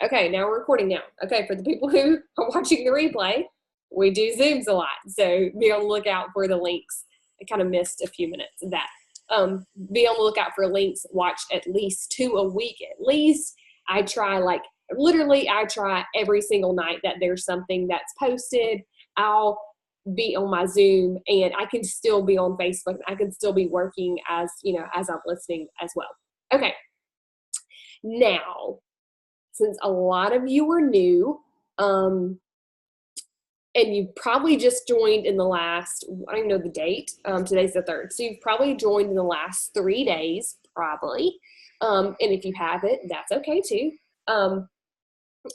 Okay, now we're recording now. Okay, for the people who are watching the replay, we do Zooms a lot, so be on the lookout for the links. I kind of missed a few minutes of that. Be on the lookout for links. Watch at least 2 a week at least. I try I try every single night that there's something that's posted. I'll be on my Zoom, and I can still be on Facebook. I can still be working as I'm listening as well. Okay, now, since a lot of you are new, and you probably just joined in the last, I don't even know the date, today's the 3rd, so you've probably joined in the last 3 days, probably, and if you haven't, that's okay too,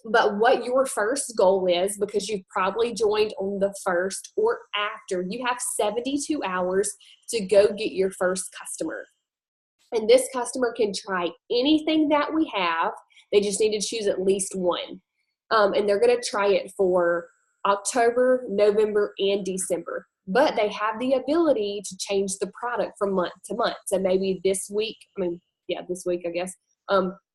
but what your first goal is, because you've probably joined on the 1st or after, you have 72 hours to go get your first customer. And this customer can try anything that we have. They just need to choose at least one. And they're going to try it for October, November, and December. But they have the ability to change the product from month to month. So maybe this week, this week, I guess,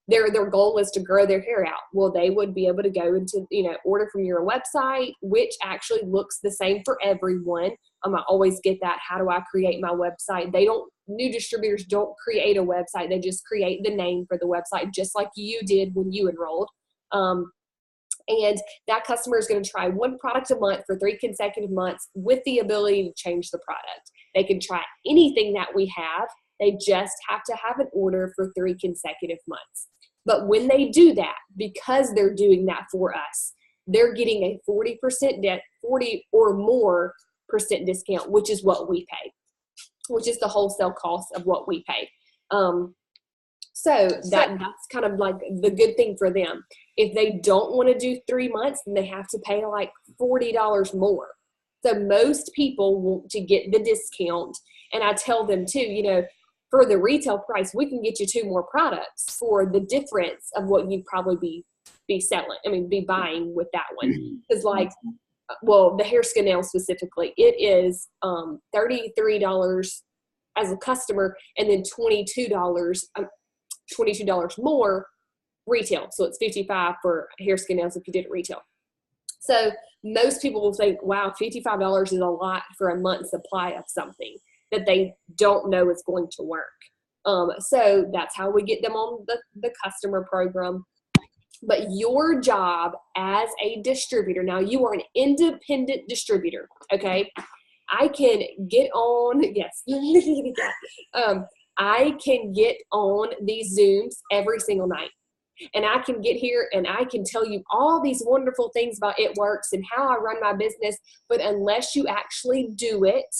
their goal is to grow their hair out. Well, they would be able to go into, order from your website, which actually looks the same for everyone. I always get that. How do I create my website? New distributors don't create a website. They just create the name for the website, just like you did when you enrolled. And that customer is going to try one product a month for 3 consecutive months with the ability to change the product. They can try anything that we have. They just have to have an order for 3 consecutive months. But when they do that, because they're doing that for us, they're getting a 40% 40 or more % discount, which is what we pay, which is the wholesale cost of what we pay. So that's kind of like the good thing for them. If they don't want to do 3 months, then they have to pay like $40 more. So most people want to get the discount. And I tell them too, for the retail price, we can get you 2 more products for the difference of what you'd probably be buying with that one. Because the hair, skin, nail specifically, it is $33 as a customer, and then $22 more retail. So it's $55 for hair, skin, nails if you did it retail. So most people will think, wow, $55 is a lot for a month's supply of something that they don't know is going to work. So that's how we get them on the customer program. But your job as a distributor, now you are an independent distributor, okay? I can get on, yes, I can get on these Zooms every single night. And I can get here and I can tell you all these wonderful things about It Works and how I run my business. But unless you actually do it,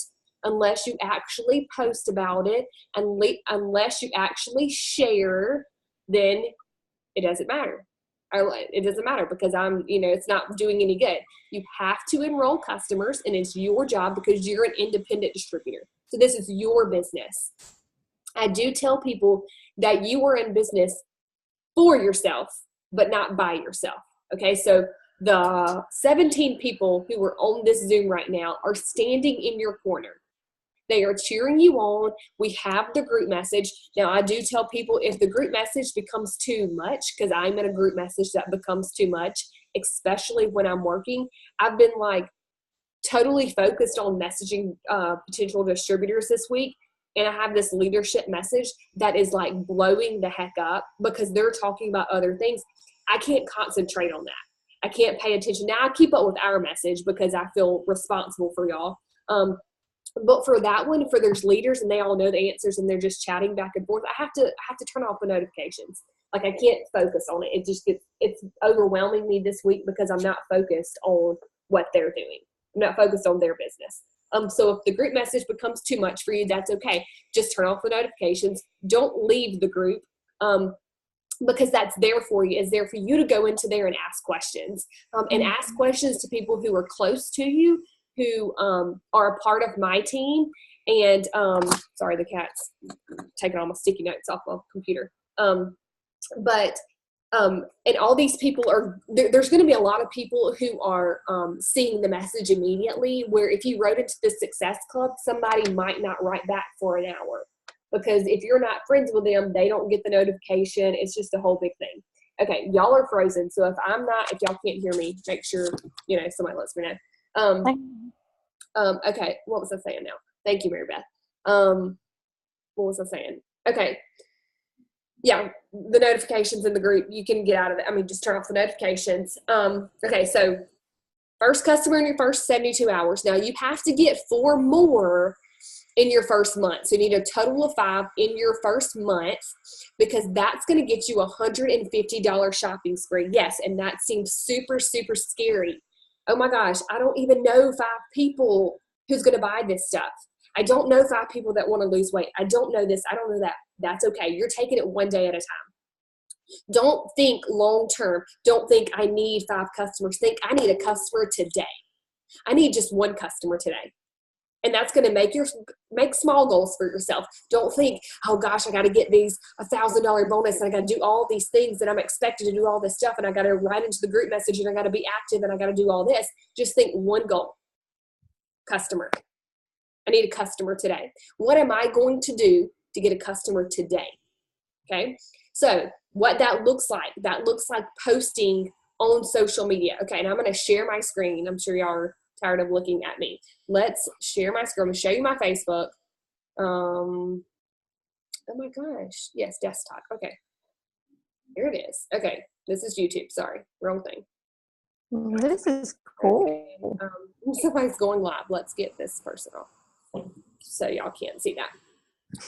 unless you actually post about it, unless you actually share, then it doesn't matter. It doesn't matter because it's not doing any good. You have to enroll customers, and it's your job because you're an independent distributor. So this is your business. I do tell people that you are in business for yourself, but not by yourself. Okay, so the 17 people who are on this Zoom right now are standing in your corner. They are cheering you on. We have the group message. Now, I do tell people if the group message becomes too much, because I'm in a group message that becomes too much, especially when I'm working, I've been totally focused on messaging potential distributors this week. And I have this leadership message that is blowing the heck up because they're talking about other things. I can't concentrate on that. I can't pay attention. Now, I keep up with our message because I feel responsible for y'all. But for that one, for there's leaders and they all know the answers and they're just chatting back and forth, I have to turn off the notifications. I can't focus on it. It's overwhelming me this week because I'm not focused on what they're doing. I'm not focused on their business. So if the group message becomes too much for you, that's okay. Just turn off the notifications. Don't leave the group because that's there for you. It's there for you to go into there and ask questions and ask questions to people who are close to you, who are a part of my team. And sorry, the cat's taking all my sticky notes off my computer. And all these people there's going to be a lot of people who are seeing the message immediately, where if you wrote into the Success Club, somebody might not write back for an hour because if you're not friends with them, they don't get the notification. It's just a whole big thing. Okay, y'all are frozen. So if y'all can't hear me, make sure, somebody lets me know. Okay, what was I saying now? Thank you, Mary Beth. What was I saying? Okay. Yeah, the notifications in the group, you can get out of it. I mean, just turn off the notifications. Okay, so first customer in your first 72 hours. Now, you have to get 4 more in your first month. So you need a total of 5 in your first month, because that's going to get you a $150 shopping spree. Yes, and that seems super, super scary. Oh my gosh, I don't even know 5 people who's going to buy this stuff. I don't know 5 people that want to lose weight. I don't know this. I don't know that. That's okay. You're taking it one day at a time. Don't think long term. Don't think I need 5 customers. Think I need a customer today. I need just 1 customer today. And that's going to make small goals for yourself. Don't think, oh gosh, I got to get these $1,000 bonus, and I got to do all these things, and I'm expected to do all this stuff, and I got to write into the group message, and I got to be active, and I got to do all this. Just think 1 goal. Customer. I need a customer today. What am I going to do to get a customer today? Okay. So what that looks like posting on social media. Okay. And I'm going to share my screen. I'm sure y'all are tired of looking at me. Let's share my screen. I'm going to show you my Facebook. Oh my gosh. Yes, desktop. Okay. Here it is. Okay. This is YouTube. Sorry. Wrong thing. This is cool. Somebody's going live. Let's get this person off so y'all can't see that.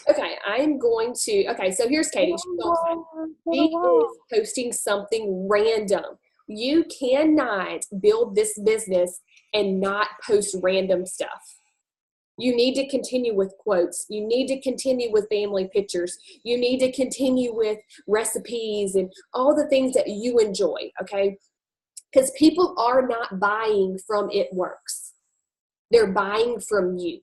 Okay, so here's Katie. She is posting something random. You cannot build this business and not post random stuff. You need to continue with quotes. You need to continue with family pictures. You need to continue with recipes and all the things that you enjoy, okay? Because people are not buying from It Works. They're buying from you.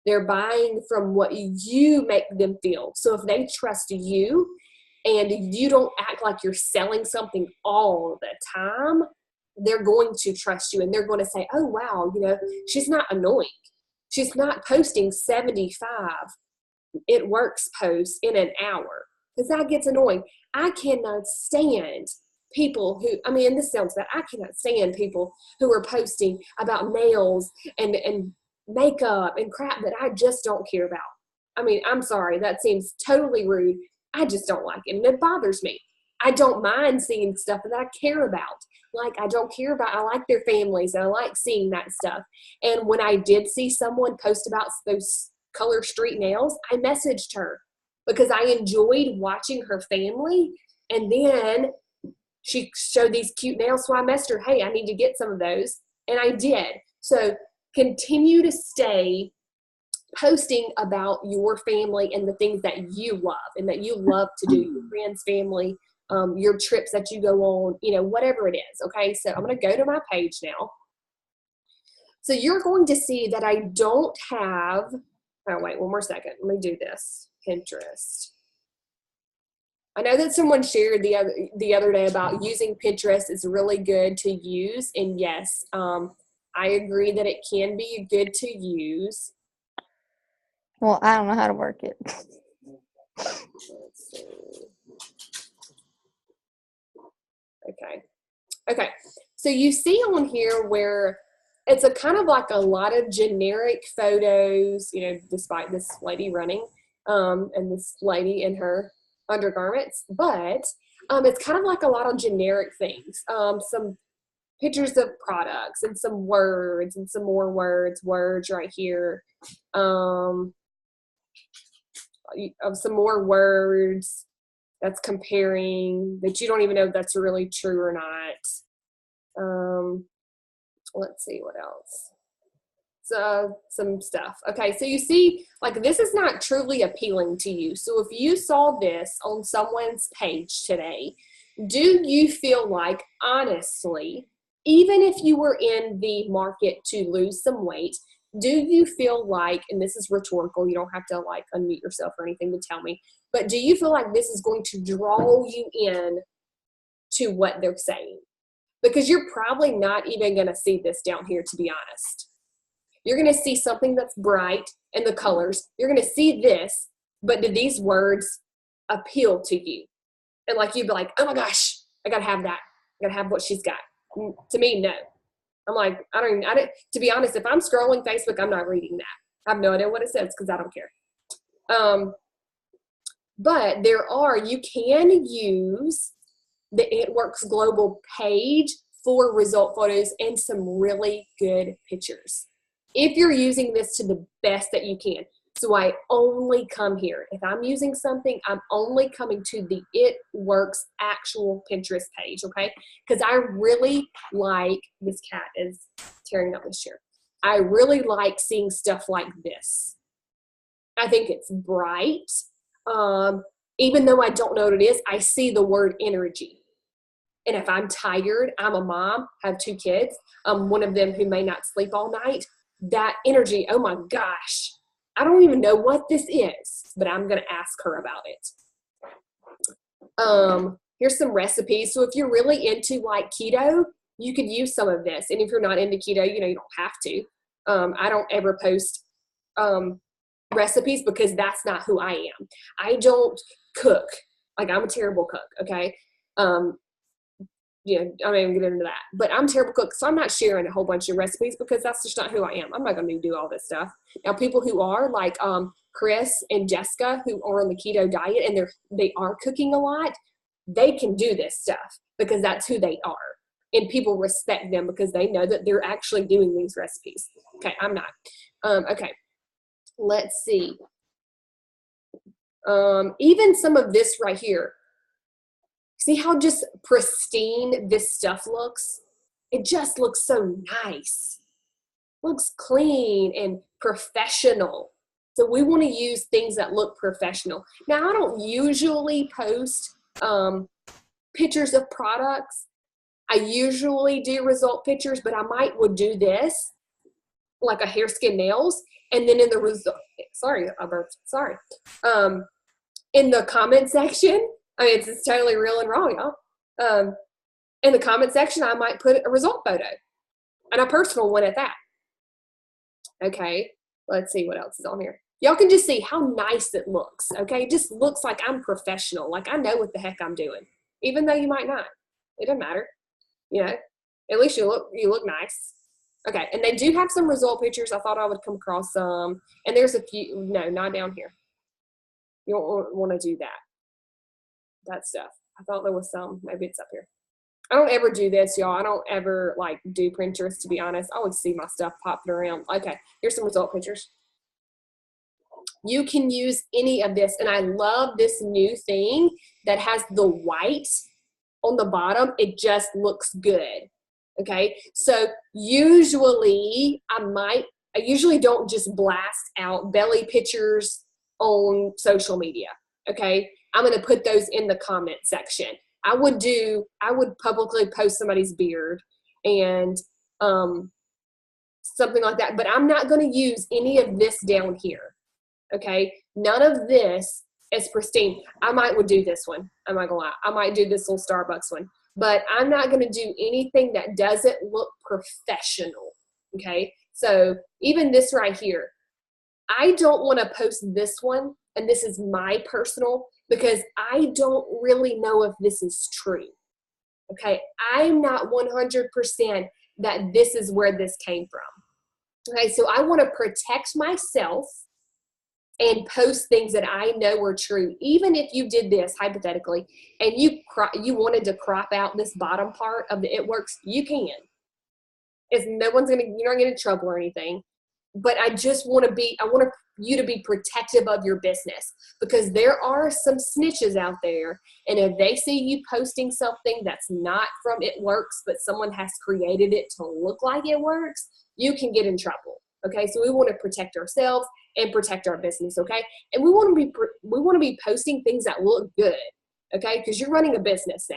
They're buying from what you make them feel. So if they trust you and you don't act like you're selling something all the time, they're going to trust you, and they're going to say, oh, wow, she's not annoying. She's not posting 75 It Works posts in an hour, because that gets annoying. I cannot stand people and this sounds bad, I cannot stand people who are posting about nails and makeup and crap that I just don't care about. I mean, I'm sorry, that seems totally rude. I just don't like it, and it bothers me. I don't mind seeing stuff that I care about. I like their families, and I like seeing that stuff. And when I did see someone post about those color street nails, I messaged her because I enjoyed watching her family. And then she showed these cute nails, so I messaged her, hey, I need to get some of those. And I did. So continue to stay posting about your family and the things that you love and that you love to do, your friends, family, your trips that you go on, whatever it is. Okay, so I'm going to go to my page now. So you're going to see that I don't have, oh, wait, one more second. Let me do this. Pinterest. I know that someone shared the other day about using Pinterest is really good to use. And yes, I agree that it can be good to use. Well, I don't know how to work it. Let's see. Okay. So you see on here where it's a kind of like a lot of generic photos, despite this lady running, and this lady in her undergarments, but it's kind of like a lot of generic things. Some pictures of products and some words and some more words right here. Of some more words that's comparing that you don't even know if that's really true or not. Let's see what else. So some stuff. Okay, so you see, this is not truly appealing to you. So if you saw this on someone's page today, do you feel like, honestly, even if you were in the market to lose some weight, do you feel like, and this is rhetorical, you don't have to unmute yourself or anything to tell me, but do you feel like this is going to draw you in to what they're saying? Because you're probably not even going to see this down here, to be honest. You're going to see something that's bright in the colors. You're going to see this, but do these words appeal to you? And you'd be like, oh my gosh, I gotta have that. I gotta have what she's got. To me, no. I'm like, I don't, to be honest, if I'm scrolling Facebook, I'm not reading that. I have no idea what it says because I don't care. But you can use the It Works Global page for result photos and some really good pictures. If you're using this to the best that you can. So I only come here. If I'm using something, I'm only coming to the It Works actual Pinterest page, okay? Because I really like, this cat is tearing up this chair. I really like seeing stuff like this. I think it's bright. Even though I don't know what it is, I see the word energy. And if I'm tired, I'm a mom, have 2 kids, one of them who may not sleep all night, that energy, oh my gosh, I don't even know what this is, but I'm going to ask her about it. Here's some recipes. So if you're really into like keto, you could use some of this. And if you're not into keto, you don't have to. I don't ever post recipes because that's not who I am. I don't cook. Like, I'm a terrible cook, okay? I'm not even get into that. But I'm a terrible cook, so I'm not sharing a whole bunch of recipes because that's just not who I am. I'm not going to do all this stuff. Now, people who are like Chris and Jessica, who are on the keto diet and they are cooking a lot, they can do this stuff because that's who they are. And people respect them because they know that they're actually doing these recipes. Okay, I'm not. Okay, let's see. Even some of this right here. See how just pristine this stuff looks? It just looks so nice. Looks clean and professional. So we want to use things that look professional. Now, I don't usually post pictures of products. I usually do result pictures, but I would do this, like a hair, skin, nails, and then in the result, sorry, I burped, sorry. In the comment section, I mean, it's totally real and wrong, y'all. In the comment section, I might put a result photo, and a personal one at that. Okay, let's see what else is on here. Y'all can just see how nice it looks, okay? It just looks like I'm professional, like I know what the heck I'm doing, even though you might not. It doesn't matter, at least you look nice. Okay, and they do have some result pictures. I thought I would come across some, and there's a few, no, not down here. You don't want to do that stuff. I thought there was some, maybe it's up here. I don't ever do this, y'all. I don't ever like do Pinterest, to be honest. I always see my stuff popping around. Okay, here's some result pictures. You can use any of this, and I love this new thing that has the white on the bottom. It just looks good. Okay, so usually I usually don't just blast out belly pictures on social media. Okay, I'm going to put those in the comment section. I would publicly post somebody's beard and something like that, but I'm not going to use any of this down here. Okay, none of this is pristine. I would do this one. I'm not gonna lie. I might do this little Starbucks one, but I'm not going to do anything that doesn't look professional. Okay, so even this right here, I don't want to post this one, and this is my personal, because I don't really know if this is true. Okay, I'm not 100% that this is where this came from. Okay, so I want to protect myself and post things that I know are true. Even if you did this, hypothetically, and you wanted to crop out this bottom part of the It Works, you can. You're not going to get in trouble or anything. But I want you to be protective of your business, because there are some snitches out there, and if they see you posting something that's not from It Works, but someone has created it to look like It Works, you can get in trouble. Okay, so we want to protect ourselves and protect our business. Okay, and we want to be posting things that look good. Okay, because you're running a business now,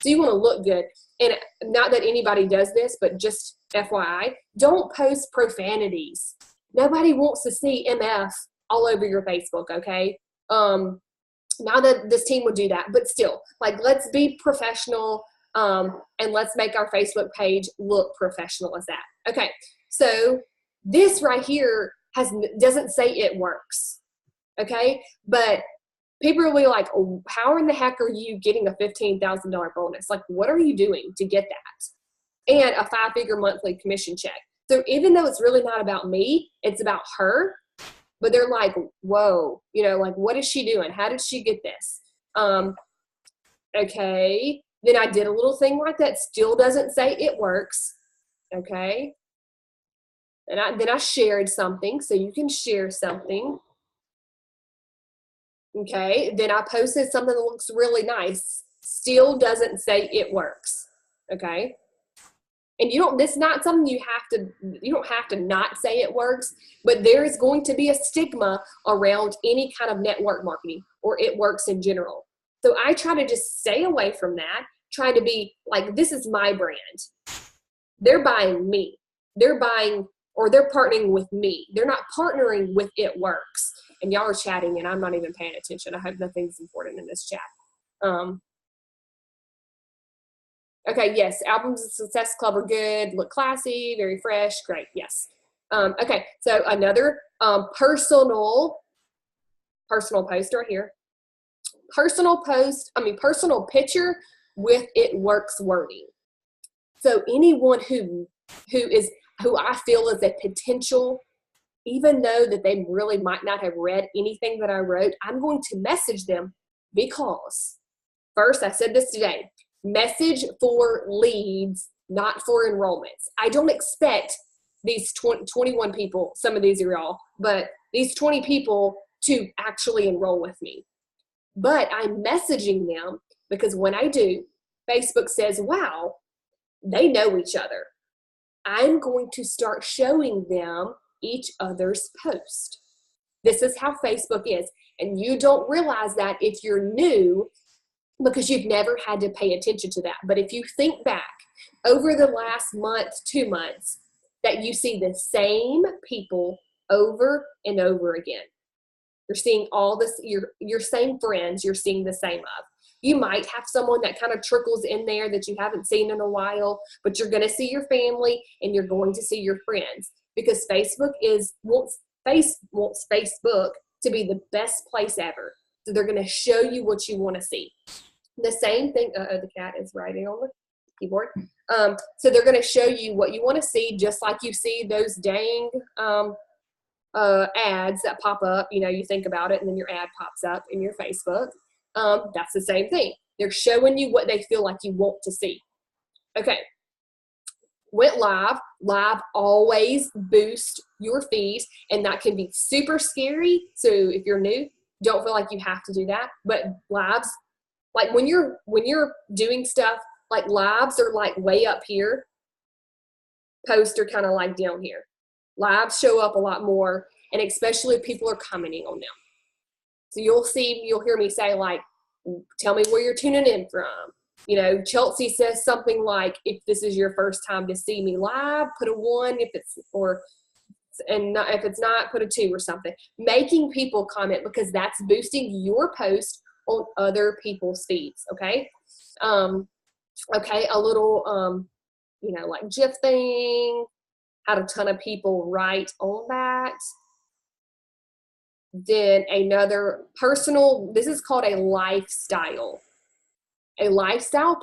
so you want to look good. And not that anybody does this, but just FYI, don't post profanities. Nobody wants to see MF all over your Facebook, okay? Not that this team would do that, but still, like, let's be professional, and let's make our Facebook page look professional as that. Okay, so this right here doesn't say It Works, okay? But people will be like, oh, how in the heck are you getting a $15,000 bonus? Like, what are you doing to get that? And a 5-figure monthly commission check. So even though it's really not about me, it's about her, but they're like, whoa, you know, like, what is she doing? How did she get this? Okay. Then I did a little thing like that. Still doesn't say it works. Okay. And then I shared something. So you can share something. Okay. Then I posted something that looks really nice. Still doesn't say it works. Okay. And this is not something you don't have to not say it works, but there is going to be a stigma around any kind of network marketing or it works in general. So I try to just stay away from that, try to be like, this is my brand. They're buying me. They're buying, or they're partnering with me. They're not partnering with It Works. And y'all are chatting and I'm not even paying attention. I hope nothing's important in this chat. Okay, yes, albums of Success Club are good, look classy, very fresh, great, yes. Okay, so another personal post right here. Personal picture with It Works wording. So anyone who I feel is a potential, even though that they really might not have read anything that I wrote, I'm going to message them because, first, I said this today, message for leads, not for enrollments. I don't expect these 21 people, some of these are y'all, but these 20 people to actually enroll with me. But I'm messaging them because when I do, Facebook says, wow, they know each other. I'm going to start showing them each other's post. This is how Facebook is. And you don't realize that if you're new, because you've never had to pay attention to that. But if you think back over the last month, 2 months, that you see the same people over and over again. You're seeing all this, your same friends, you're seeing the same of. You might have someone that kind of trickles in there that you haven't seen in a while, but you're going to see your family and you're going to see your friends because Facebook wants Facebook to be the best place ever. So they're going to show you what you want to see. The same thing, the cat is writing on the keyboard. So they're going to show you what you want to see, just like you see those dang ads that pop up. You know, you think about it and then your ad pops up in your Facebook. That's the same thing. They're showing you what they feel like you want to see. Okay. Went live. Live always boost your feed, and that can be super scary. So if you're new, don't feel like you have to do that. But lives, like when you're doing stuff, like lives are like way up here. Posts are kind of like down here. Lives show up a lot more, and especially if people are commenting on them. So you'll hear me say like, tell me where you're tuning in from. You know, Chelsea says something like, if this is your first time to see me live, put a 1 if it's not, put a 2 or something. Making people comment because that's boosting your post on other people's feeds, okay? Okay, a little, like GIF thing, had a ton of people write on that. Then another personal, this is called a lifestyle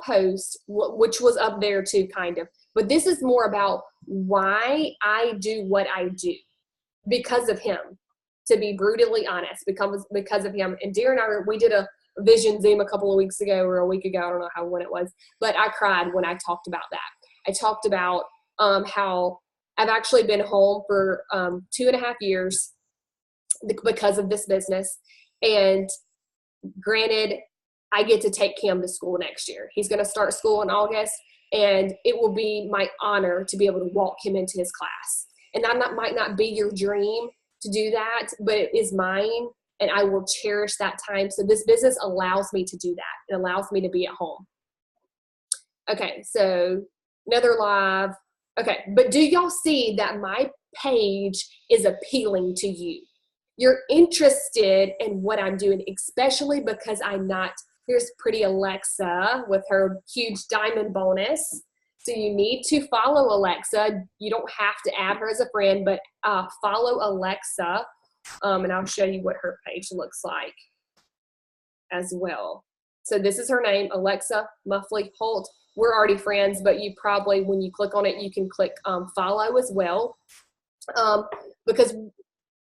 post, which was up there too, kind of. But this is more about why I do what I do because of him, to be brutally honest, because of him. And Dear and I, we did a vision Zoom a couple of weeks ago or a week ago. I don't know when it was, but I cried when I talked about that. I talked about how I've actually been home for 2.5 years because of this business. And granted, I get to take Cam to school next year. He's going to start school in August, and it will be my honor to be able to walk him into his class. And that might not be your dream to do that, but it is mine, and I will cherish that time. So this business allows me to do that. It allows me to be at home. Okay, so another live. Okay, but do y'all see that my page is appealing to you? You're interested in what I'm doing, especially because I'm not, here's pretty Alexa with her huge diamond bonus. So you need to follow Alexa. You don't have to add her as a friend, but follow Alexa. And I'll show you what her page looks like. as well. So this is her name, Alexa Muffley Holt. We're already friends, but you probably, when you click on it, you can click follow as well, because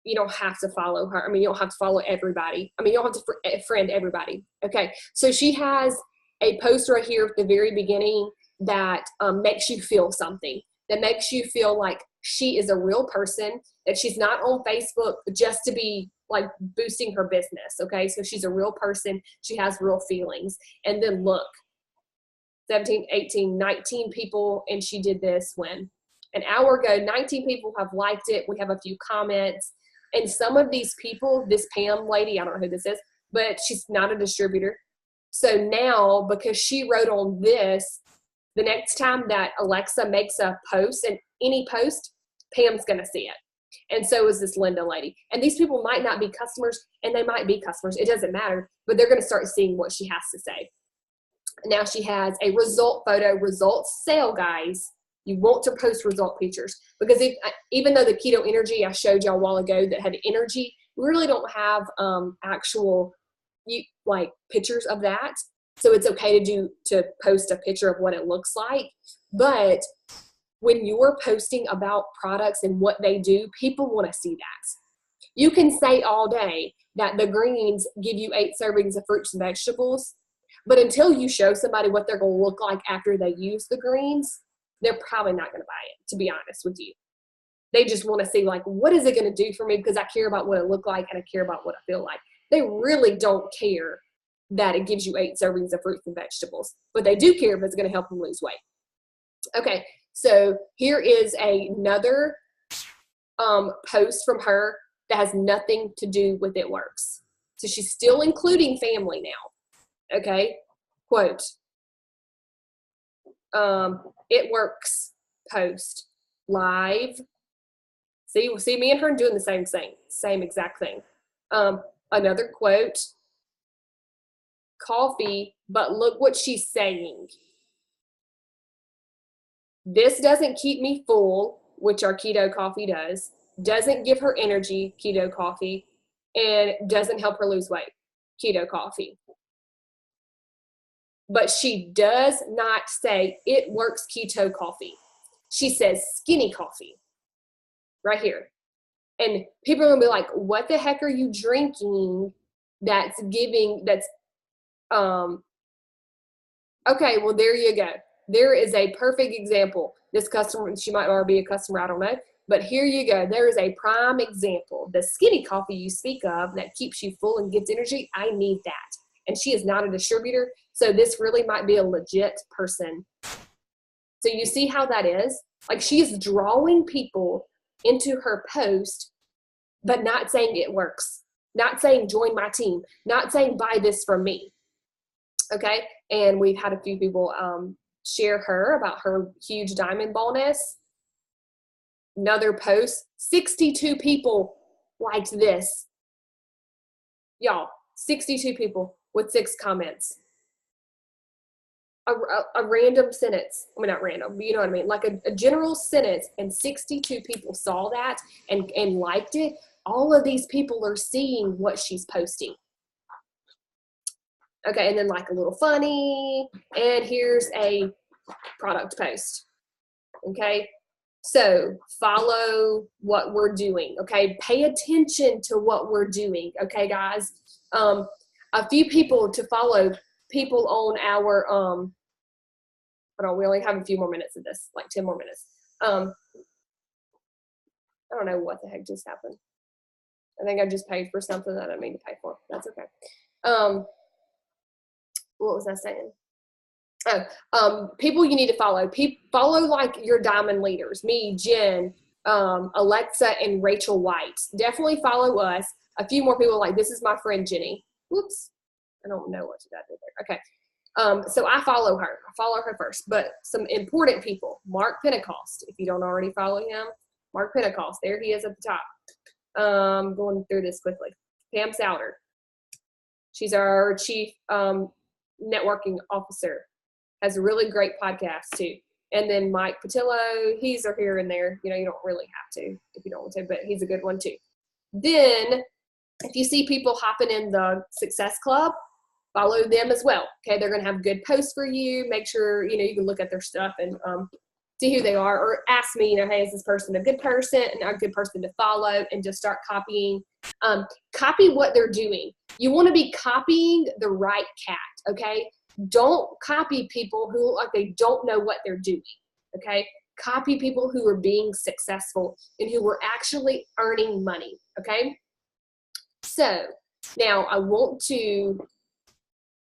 you don't have to follow her. I mean, you don't have to follow everybody. I mean, you don't have to friend everybody. Okay, so she has a post right here at the very beginning that makes you feel something, that makes you feel like she is a real person, that she's not on Facebook just to be like boosting her business. Okay, so she's a real person. She has real feelings. And then look, 17, 18, 19 people, and she did this when? An hour ago. 19 people have liked it. We have a few comments. And some of these people, this Pam lady, I don't know who this is, but she's not a distributor. So now, because she wrote on this, the next time that Alexa makes a post, and any post, Pam's going to see it. And so is this Linda lady. And these people might not be customers, and they might be customers. It doesn't matter, but they're going to start seeing what she has to say. Now she has a result photo, results sale, guys. You want to post result pictures, because even though the keto energy I showed y'all a while ago that had energy, we really don't have actual like pictures of that. So it's okay to post a picture of what it looks like. But when you're posting about products and what they do, people want to see that. You can say all day that the greens give you 8 servings of fruits and vegetables, but until you show somebody what they're going to look like after they use the greens, they're probably not going to buy it, to be honest with you. They just want to see, like, what is it going to do for me, because I care about what it looked like and I care about what I feel like. They really don't care that it gives you 8 servings of fruits and vegetables, but they do care if it's going to help them lose weight. Okay, so here is another post from her that has nothing to do with It Works. So she's still including family now. Okay, quote, It Works post live. See me and her doing the same thing, same exact thing. Another quote, coffee, but look what she's saying. This doesn't keep me full, which our keto coffee does, doesn't give her energy, keto coffee, and doesn't help her lose weight, keto coffee. But she does not say It Works keto coffee. She says skinny coffee right here. And people are gonna be like, what the heck are you drinking that's okay, well, there you go. There is a perfect example. This customer, she might already be a customer, I don't know. But here you go. There is a prime example. The skinny coffee you speak of that keeps you full and gives energy, I need that. And she is not a distributor, so this really might be a legit person. So you see how that is? Like, she is drawing people into her post, but not saying It Works, not saying join my team, not saying buy this from me. Okay, and we've had a few people share her about her huge diamond bonus. Another post, 62 people liked this. Y'all, 62 people with 6 comments. A random sentence. I mean, not random, but you know what I mean? Like a general sentence, and 62 people saw that and liked it. All of these people are seeing what she's posting. Okay, and then like a little funny, and here's a product post. Okay, so follow what we're doing. Okay, pay attention to what we're doing. Okay, guys. A few people to follow, people on our hold on, we only have a few more minutes of this, like 10 more minutes. I don't know what the heck just happened. I think I just paid for something that I didn't mean to pay for. That's okay. What was I saying? People you need to follow. Follow like your diamond leaders. Me, Jen, Alexa, and Rachel White. Definitely follow us. A few more people like, this is my friend Jenny. Whoops. I don't know what I did there. Okay. So I follow her. I follow her first. But some important people. Mark Pentecost. If you don't already follow him, Mark Pentecost. There he is at the top. Going through this quickly. Pam Souter. She's our chief networking officer. Has a really great podcast too. And then Mike Patillo, he's here and there. You know, you don't really have to if you don't want to, but he's a good one too. Then if you see people hopping in the Success Club, follow them as well. Okay, they're going to have good posts for you. Make sure, you can look at their stuff and see who they are, or ask me, hey, is this person a good person and a good person to follow, and just start copying. Copy what they're doing. You want to be copying the right cat, okay? Don't copy people who look like they don't know what they're doing, okay? Copy people who are being successful and who are actually earning money, okay? So now I want to,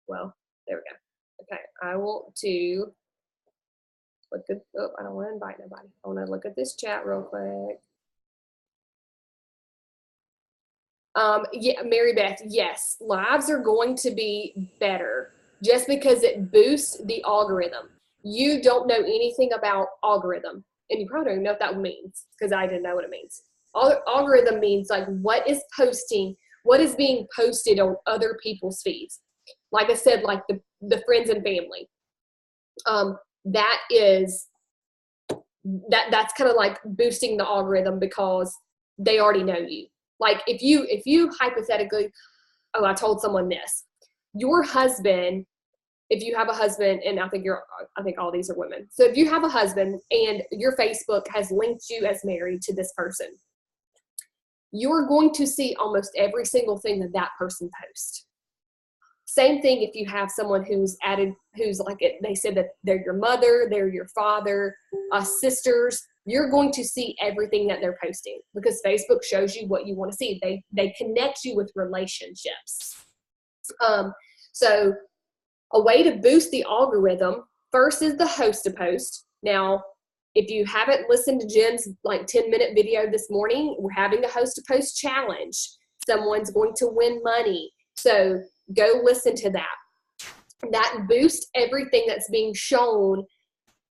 well, there we go. Okay, I want to look at, oh, I don't want to invite nobody. I want to look at this chat real quick. Yeah, Mary Beth, yes, lives are going to be better just because it boosts the algorithm. You don't know anything about algorithm, and you probably don't know what that means, because I didn't know what it means. Algorithm means like what is being posted on other people's feeds. Like I said, like the friends and family. That's kind of like boosting the algorithm because they already know you. Like if you hypothetically, oh, I told someone this, your husband, if you have a husband, and I think all these are women. So if you have a husband and your Facebook has linked you as married to this person, you're going to see almost every single thing that person posts. Same thing if you have someone who's like it, they said that they're your mother, they're your father, sisters. You're going to see everything that they're posting because Facebook shows you what you want to see. They connect you with relationships. So a way to boost the algorithm, first is the host a post. Now, if you haven't listened to Jen's like 10-minute video this morning, we're having a host a post challenge. Someone's going to win money. So go listen to that. That boosts everything that's being shown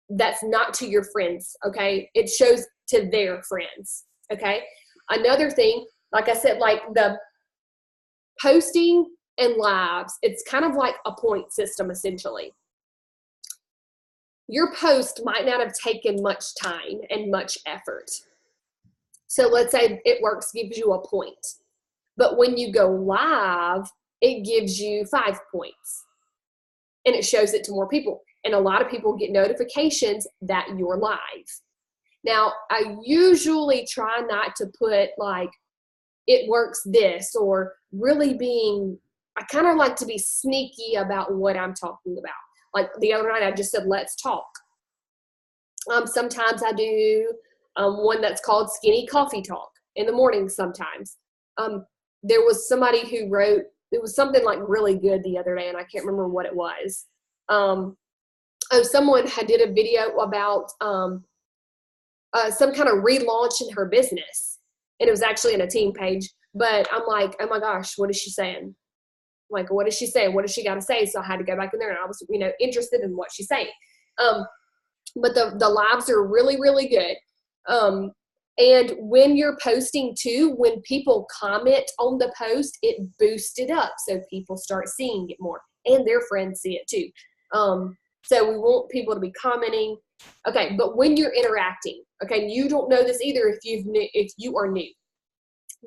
that's not to your friends, okay? It shows to their friends, okay? Another thing, like I said, like the posting and lives, it's kind of like a point system, essentially. Your post might not have taken much time and much effort. So let's say it works, gives you a point. But when you go live, it gives you 5 points. And it shows it to more people. And a lot of people get notifications that you're live. Now, I usually try not to put like, it works this, or really I kind of like to be sneaky about what I'm talking about. Like the other night, I just said, let's talk. Sometimes I do one that's called Skinny Coffee Talk in the morning sometimes. There was somebody who wrote, it was something like really good the other day, and I can't remember what it was. Someone had did a video about some kind of relaunch in her business, and it was actually in a team page. But I'm like, oh my gosh, what is she saying? I'm like, what is she saying? What does she got to say? So I had to go back in there, and I was, interested in what she's saying. But the lives are really, really good. And when you're posting too, when people comment on the post, it boosts it up. So people start seeing it more, and their friends see it too. So we want people to be commenting. Okay, but when you're interacting, okay, you don't know this either if you are new.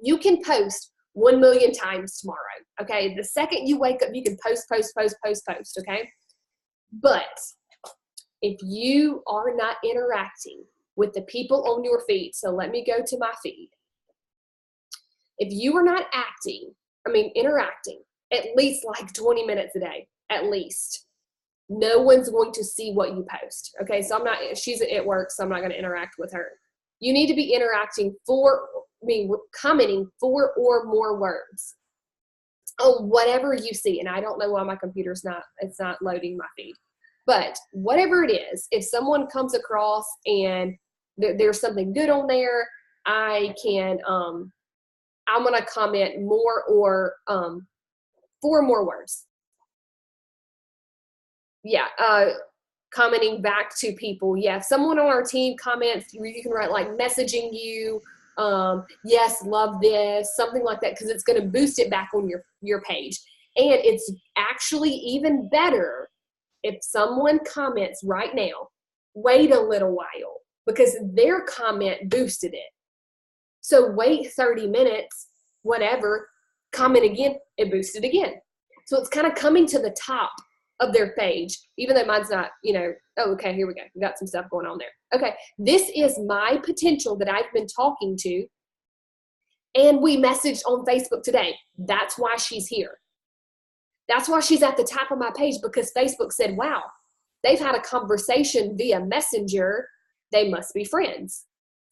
You can post 1 million times tomorrow, okay? The second you wake up, you can post, okay? But if you are not interacting with the people on your feed, so let me go to my feed. If you are not interacting at least like 20 minutes a day, at least, no one's going to see what you post, okay? So she's at work, so I'm not gonna interact with her. You need to be interacting commenting 4 or more words on whatever you see. And I don't know why my computer's it's not loading my feed. But whatever it is, if someone comes across and there's something good on there, I'm gonna comment more or 4 more words. Yeah, commenting back to people. Yeah, if someone on our team comments, you can write like messaging you, yes, love this, something like that, because it's going to boost it back on your page. And it's actually even better if someone comments right now, wait a little while, because their comment boosted it. So wait 30 minutes, whatever, comment again, it boosted again. So it's kind of coming to the top of their page, even though mine's not, oh, okay, here we go. We got some stuff going on there. Okay, this is my potential that I've been talking to, and we messaged on Facebook today. That's why she's here. That's why she's at the top of my page, because Facebook said, wow, they've had a conversation via Messenger. They must be friends.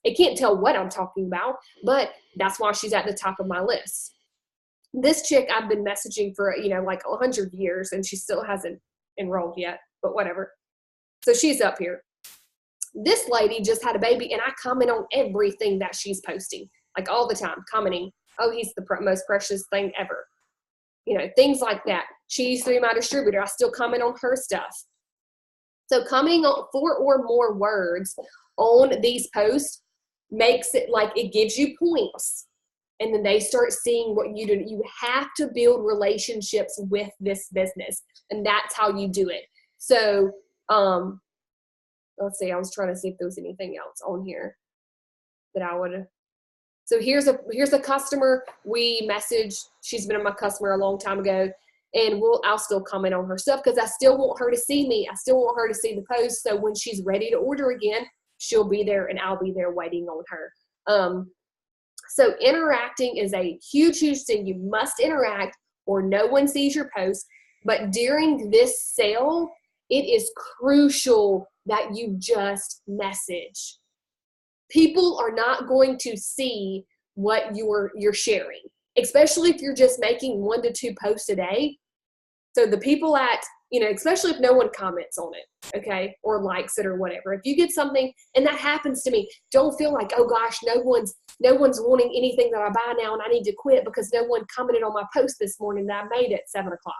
It can't tell what I'm talking about, but that's why she's at the top of my list. This chick I've been messaging for, like 100 years, and she still hasn't enrolled yet, but whatever. So she's up here. This lady just had a baby, and I comment on everything that she's posting, like all the time, commenting, oh, he's the most precious thing ever. Things like that. She used to be my distributor. I still comment on her stuff. So commenting on 4 or more words on these posts makes it like it gives you points. And then they start seeing what you do. You have to build relationships with this business. And that's how you do it. So, let's see. I was trying to see if there was anything else on here that I would. So here's a customer we messaged. She's been my customer a long time ago. And I'll still comment on her stuff because I still want her to see me. I still want her to see the post. So when she's ready to order again, she'll be there and I'll be there waiting on her. So interacting is a huge, huge thing. You must interact or no one sees your post. But during this sale, it is crucial that you just message. People are not going to see what you're sharing, especially if you're just making 1 to 2 posts a day. So the people especially if no one comments on it, okay, or likes it or whatever. If you get something, and that happens to me, don't feel like, oh gosh, no one's wanting anything that I buy now and I need to quit because no one commented on my post this morning that I made at 7 o'clock.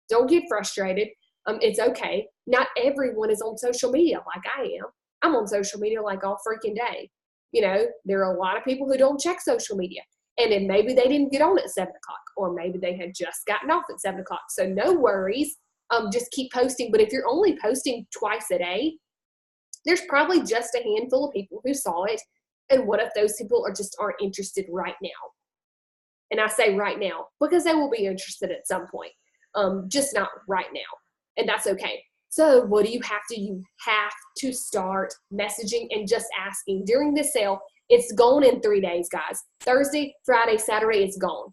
Don't get frustrated. It's okay. Not everyone is on social media like I am. I'm on social media like all freaking day. There are a lot of people who don't check social media. And then maybe they didn't get on at 7 o'clock, or maybe they had just gotten off at 7 o'clock. So no worries. Just keep posting. But if you're only posting twice a day, there's probably just a handful of people who saw it. And what if those people aren't interested right now? And I say right now because they will be interested at some point, just not right now. And that's okay. So what do you have to? You have to start messaging and just asking. During this sale, it's gone in 3 days, guys. Thursday, Friday, Saturday, it's gone.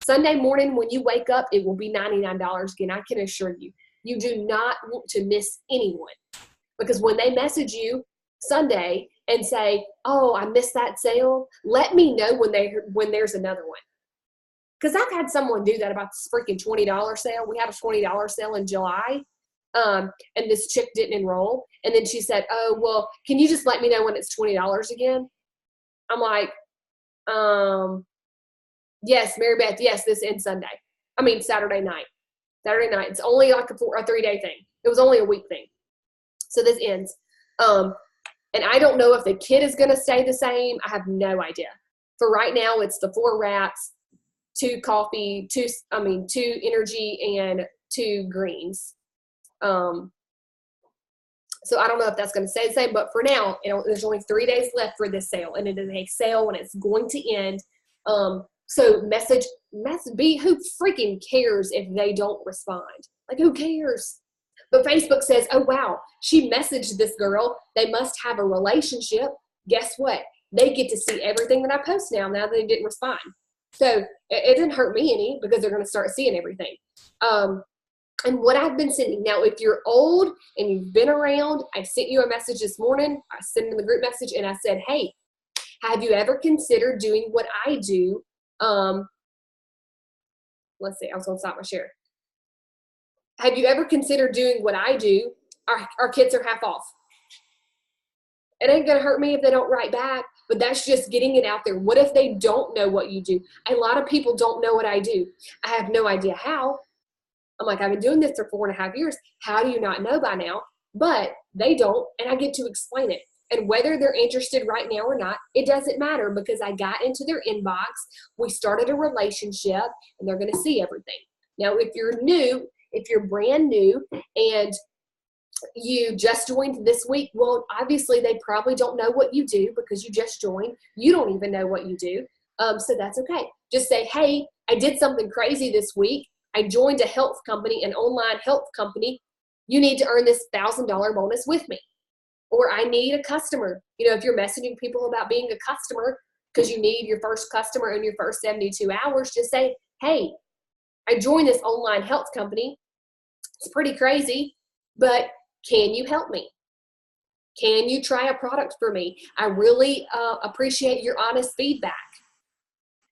Sunday morning when you wake up, it will be $99 again. I can assure you. You do not want to miss anyone. Because when they message you Sunday and say, oh, I missed that sale, let me know when there's another one. Because I've had someone do that about this freaking $20 sale. We had a $20 sale in July. And this chick didn't enroll. And then she said, oh, well, can you just let me know when it's $20 again? I'm like, yes, Mary Beth, yes, this ends Saturday night. Saturday night. It's only like a 3-day thing. It was only a week thing. So this ends. And I don't know if the kit is going to stay the same. I have no idea. For right now, it's the 4 wraps, 2 coffee, 2 energy, and 2 greens. So I don't know if that's going to stay the same, but for now, there's only 3 days left for this sale, and it is a sale and it's going to end. So message who freaking cares if they don't respond? Like, who cares? But Facebook says, oh, wow, she messaged this girl. They must have a relationship. Guess what? They get to see everything that I post now that they didn't respond. So it didn't hurt me any because they're going to start seeing everything. And what I've been sending, now if you're old and you've been around, I sent you a message this morning. I sent in the group message and I said, hey, have you ever considered doing what I do? Let's see, I was going to stop my share. Have you ever considered doing what I do? Our kits are half off. It ain't going to hurt me if they don't write back, but that's just getting it out there. What if they don't know what you do? A lot of people don't know what I do. I have no idea how. I'm like, I've been doing this for 4.5 years. How do you not know by now? But they don't, and I get to explain it. And whether they're interested right now or not, it doesn't matter because I got into their inbox. We started a relationship, and they're going to see everything. Now, if you're new, if you're brand new, and you just joined this week, well, obviously they probably don't know what you do because you just joined. You don't even know what you do. So that's okay. Just say, hey, I did something crazy this week. I joined a health company, an online health company. You need to earn this $1,000 bonus with me. Or I need a customer. You know, if you're messaging people about being a customer because you need your first customer in your first 72 hours, just say, hey, I joined this online health company. It's pretty crazy, but can you help me? Can you try a product for me? I really appreciate your honest feedback.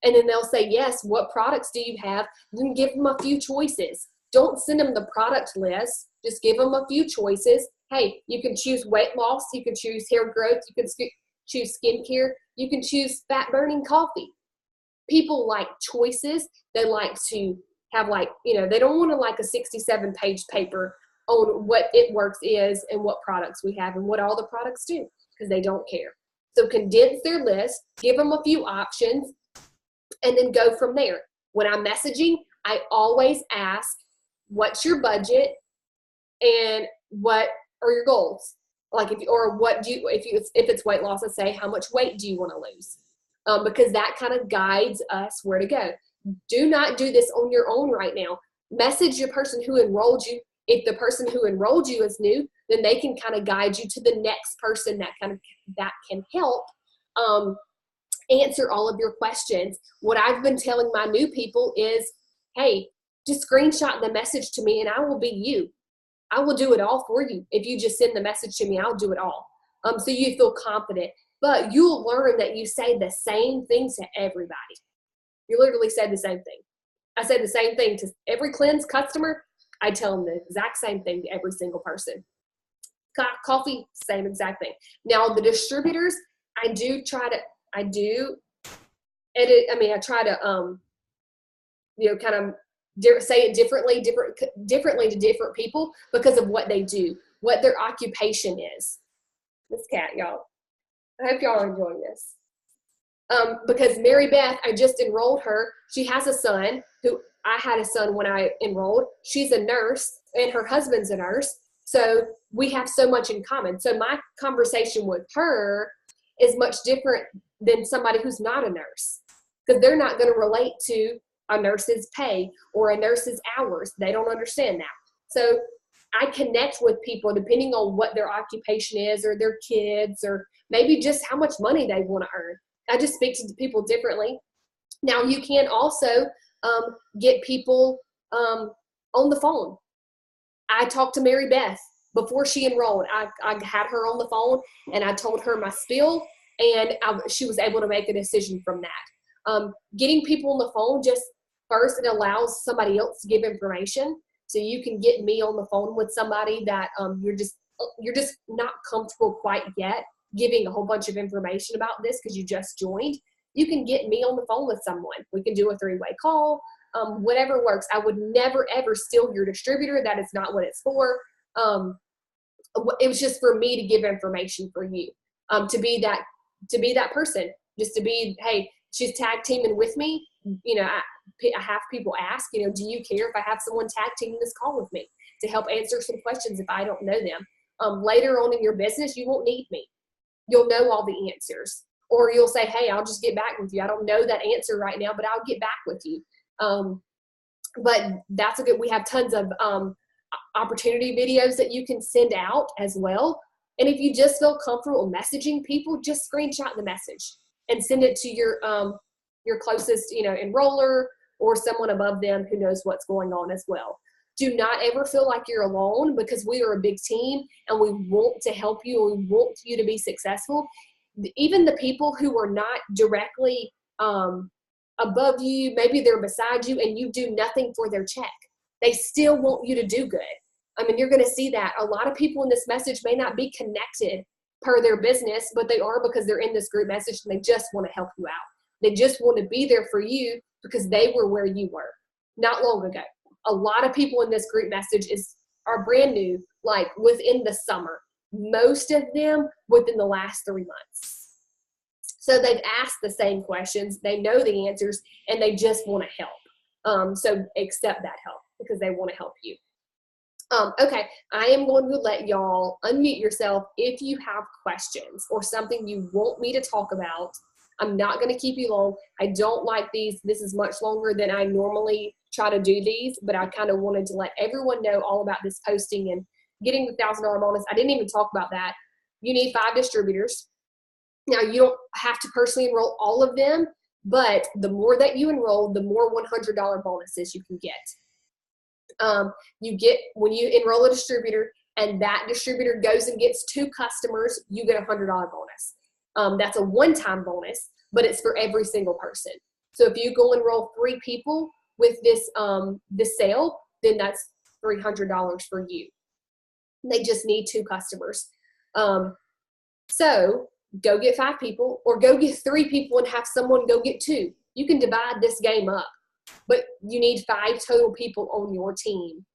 And then they'll say, yes, what products do you have? Then give them a few choices. Don't send them the product list. Just give them a few choices. Hey, you can choose weight loss. You can choose hair growth. You can choose skincare. You can choose fat burning coffee. People like choices. They like to have they don't want to like a 67-page paper on what It Works is and what products we have and what all the products do, because they don't care. So condense their list, give them a few options, and then go from there. When I'm messaging, I always ask, what's your budget and what are your goals? Like if it's weight loss, I say, how much weight do you want to lose? Because that kind of guides us where to go. Do not do this on your own right now. Message your person who enrolled you. If the person who enrolled you is new, then they can kind of guide you to the next person that can help answer all of your questions. What I've been telling my new people is, hey, just screenshot the message to me and I will be you. I will do it all for you. If you just send the message to me, I'll do it all. So you feel confident. But you'll learn that you say the same thing to everybody. You literally say the same thing. I say the same thing to every cleanse customer. I tell them the exact same thing to every single person. Coffee, same exact thing. Now the distributors, I try to kind of say it differently to different people because of what they do, what their occupation is. This cat, y'all. I hope y'all are enjoying this. Because Mary Beth, I just enrolled her. She has a son I had a son when I enrolled. She's a nurse and her husband's a nurse. So we have so much in common. So my conversation with her is much different than somebody who's not a nurse, because they're not going to relate to a nurse's pay or a nurse's hours. They don't understand that. So I connect with people depending on what their occupation is or their kids or maybe just how much money they want to earn. I just speak to people differently. Now you can also get people on the phone. I talked to Mary Beth before she enrolled. I had her on the phone and I told her my spiel, and she was able to make a decision from that. Getting people on the phone, just first, it allows somebody else to give information. So you can get me on the phone with somebody that you're just not comfortable quite yet giving a whole bunch of information about this because you just joined. You can get me on the phone with someone. We can do a 3-way call, whatever works. I would never, ever steal your distributor. That is not what it's for. It was just for me to give information for you, to be that person, just to be, hey, she's tag teaming with me. I have people ask, do you care if I have someone tag teaming this call with me to help answer some questions if I don't know them? Later on in your business, you won't need me. You'll know all the answers. Or you'll say, hey, I'll just get back with you. I don't know that answer right now, but I'll get back with you. But that's we have tons of opportunity videos that you can send out as well. And if you just feel comfortable messaging people, just screenshot the message and send it to your closest, enroller or someone above them who knows what's going on as well. Do not ever feel like you're alone, because we are a big team and we want to help you and we want you to be successful. Even the people who are not directly above you, maybe they're beside you and you do nothing for their check, they still want you to do good. I mean, you're going to see that. A lot of people in this message may not be connected per their business, but they are because they're in this group message and they just want to help you out. They just want to be there for you because they were where you were not long ago. A lot of people in this group message are brand new, like within the summer. Most of them within the last 3 months. So they've asked the same questions, they know the answers, and they just want to help. So accept that help because they want to help you. Okay, I am going to let y'all unmute yourself if you have questions or something you want me to talk about. I'm not going to keep you long. I don't like these. This is much longer than I normally try to do these, but I kind of wanted to let everyone know all about this posting and getting the $1,000 bonus. I didn't even talk about that. You need 5 distributors. Now, you don't have to personally enroll all of them, but the more that you enroll, the more $100 bonuses you can get. You get, when you enroll a distributor and that distributor goes and gets 2 customers, you get a $100 bonus. That's a one-time bonus, but it's for every single person. So if you go enroll 3 people with this sale, then that's $300 for you. They just need 2 customers. So go get 5 people, or go get 3 people and have someone go get 2. You can divide this game up, but you need 5 total people on your team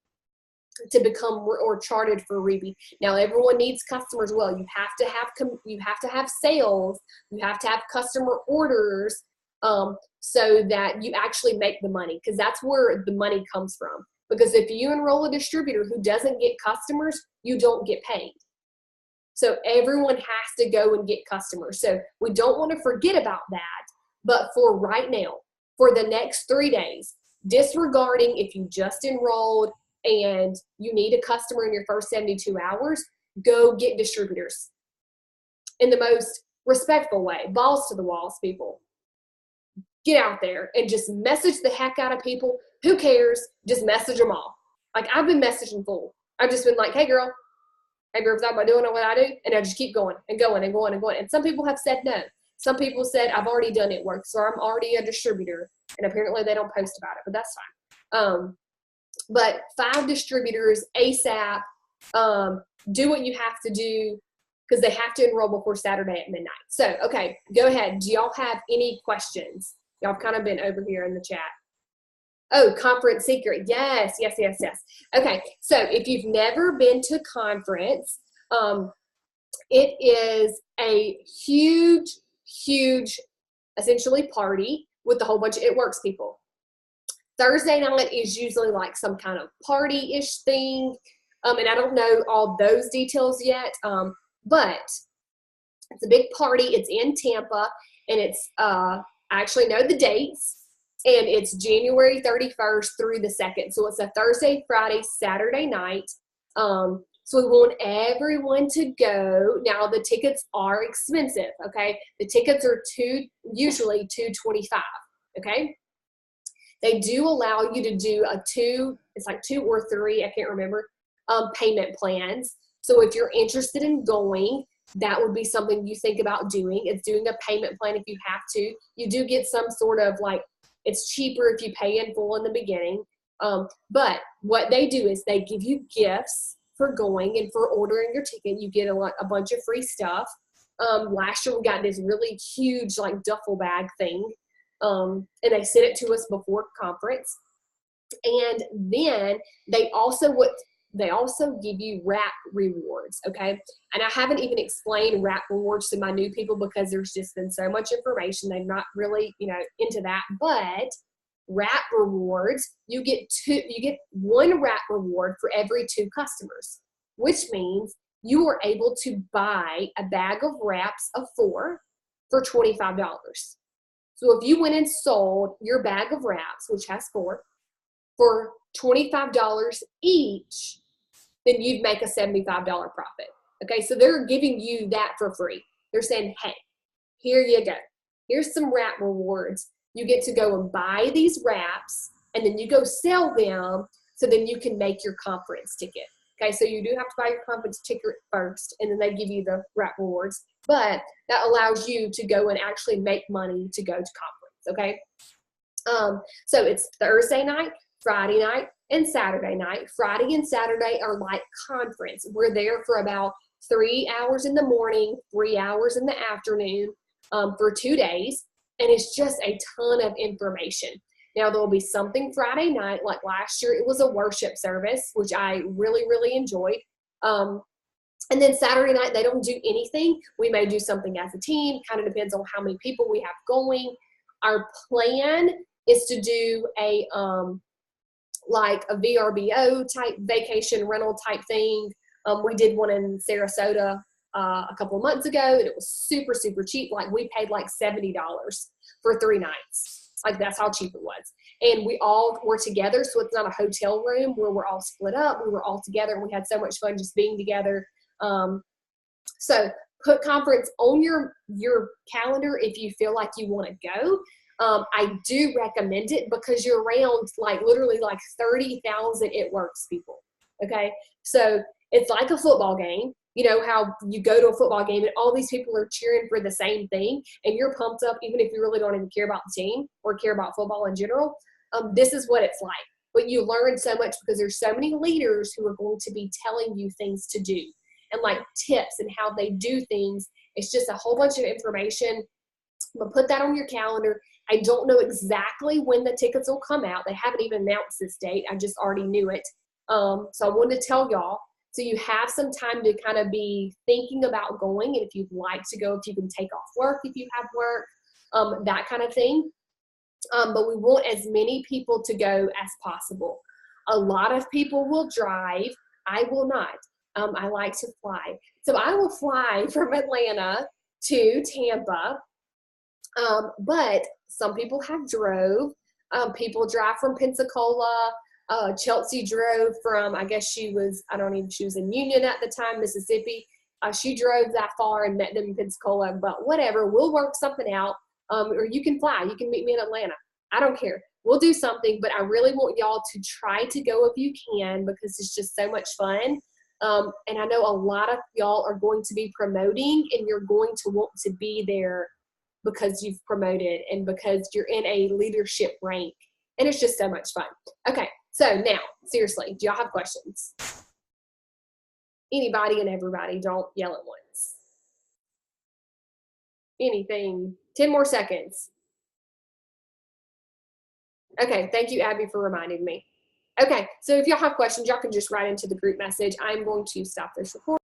to become or charted for Reby. Now, everyone needs customers. Well, you have to have sales. You have to have customer orders, so that you actually make the money, because that's where the money comes from. Because if you enroll a distributor who doesn't get customers, you don't get paid. So everyone has to go and get customers. So we don't want to forget about that. But for right now, for the next 3 days, disregarding if you just enrolled and you need a customer in your first 72 hours, go get distributors in the most respectful way. Balls to the walls, people. Get out there and just message the heck out of people. Who cares? Just message them all. Like, I've been messaging full. I've just been like, hey girl, have you ever thought about doing what I do? And I just keep going and going and going and going. And some people have said no. Some people said, I've already done it work, so I'm already a distributor. And apparently they don't post about it, but that's fine. But 5 distributors ASAP. Do what you have to do, because they have to enroll before Saturday at midnight. So, okay, go ahead. Do y'all have any questions? Y'all have kind of been over here in the chat. Oh, conference secret. Yes, yes, yes, yes. Okay, so if you've never been to conference, it is a huge, huge, essentially party with a whole bunch of It Works people. Thursday night is usually like some kind of party-ish thing, and I don't know all those details yet, but it's a big party. It's in Tampa, and it's, I actually know the dates, and it's January 31st through the 2nd. So it's a Thursday, Friday, Saturday night. So we want everyone to go. Now, the tickets are expensive, okay? The tickets are usually $225, okay? They do allow you to do it's like 2 or 3, I can't remember, payment plans. So if you're interested in going, that would be something you think about doing. It's doing a payment plan if you have to. You do get some sort of it's cheaper if you pay in full in the beginning. But what they do is they give you gifts for going, and for ordering your ticket, you get a bunch of free stuff. Last year we got this really huge duffel bag thing. And they sent it to us before conference. And then they also give you wrap rewards, okay? And I haven't even explained wrap rewards to my new people, because there's just been so much information. They're not really, into that. But wrap rewards, you get 1 wrap reward for every 2 customers, which means you are able to buy a bag of wraps of 4 for $25. So if you went and sold your bag of wraps, which has 4, for $25 each, then you'd make a $75 profit. Okay, so they're giving you that for free. They're saying, hey, here you go. Here's some wrap rewards. You get to go and buy these wraps, and then you go sell them, so then you can make your conference ticket. Okay, so you do have to buy your conference ticket first, and then they give you the wrap rewards. But that allows you to go and actually make money to go to conference, okay? So it's Thursday night, Friday night, and Saturday night. Friday and Saturday are like conference. We're there for about 3 hours in the morning, 3 hours in the afternoon, for 2 days, and it's just a ton of information. Now, there will be something Friday night, like last year, it was a worship service, which I really, really enjoyed. And then Saturday night, they don't do anything. We may do something as a team, kind of depends on how many people we have going. Our plan is to do a VRBO type vacation rental type thing. We did one in Sarasota a couple of months ago, and it was super, super cheap. We paid $70 for 3 nights. That's how cheap it was. and we all were together, so it's not a hotel room where we're all split up. We were all together, and we had so much fun just being together. So put conference on your calendar if you feel like you want to go. I do recommend it because you're around like literally like 30,000 It Works people. Okay, so it's like a football game. You know how you go to a football game and all these people are cheering for the same thing, and you're pumped up even if you really don't even care about the team or care about football in general. This is what it's like. But you learn so much because there's so many leaders who are going to be telling you things to do and like tips and how they do things. It's just a whole bunch of information. But put that on your calendar. I don't know exactly when the tickets will come out. They haven't even announced this date. I just already knew it. So I wanted to tell y'all. So you have some time to kind of be thinking about going. And if you'd like to go, if you can take off work, if you have work, that kind of thing. But we want as many people to go as possible. A lot of people will drive. I will not. I like to fly. So I will fly from Atlanta to Tampa. But some people have drove. People drive from Pensacola. Chelsea drove from, I guess she was in Union at the time, Mississippi. She drove that far and met them in Pensacola, but whatever, we'll work something out. Or you can fly. You can meet me in Atlanta. I don't care. We'll do something, but I really want y'all to try to go if you can because it's just so much fun. And I know a lot of y'all are going to be promoting and you're going to want to be there because you've promoted and because you're in a leadership rank. And it's just so much fun. Okay, so now, seriously, do y'all have questions? Anybody and everybody, don't yell at once. Anything. 10 more seconds. Okay, thank you, Abby, for reminding me. Okay, so if y'all have questions, y'all can just write into the group message. I'm going to stop this recording.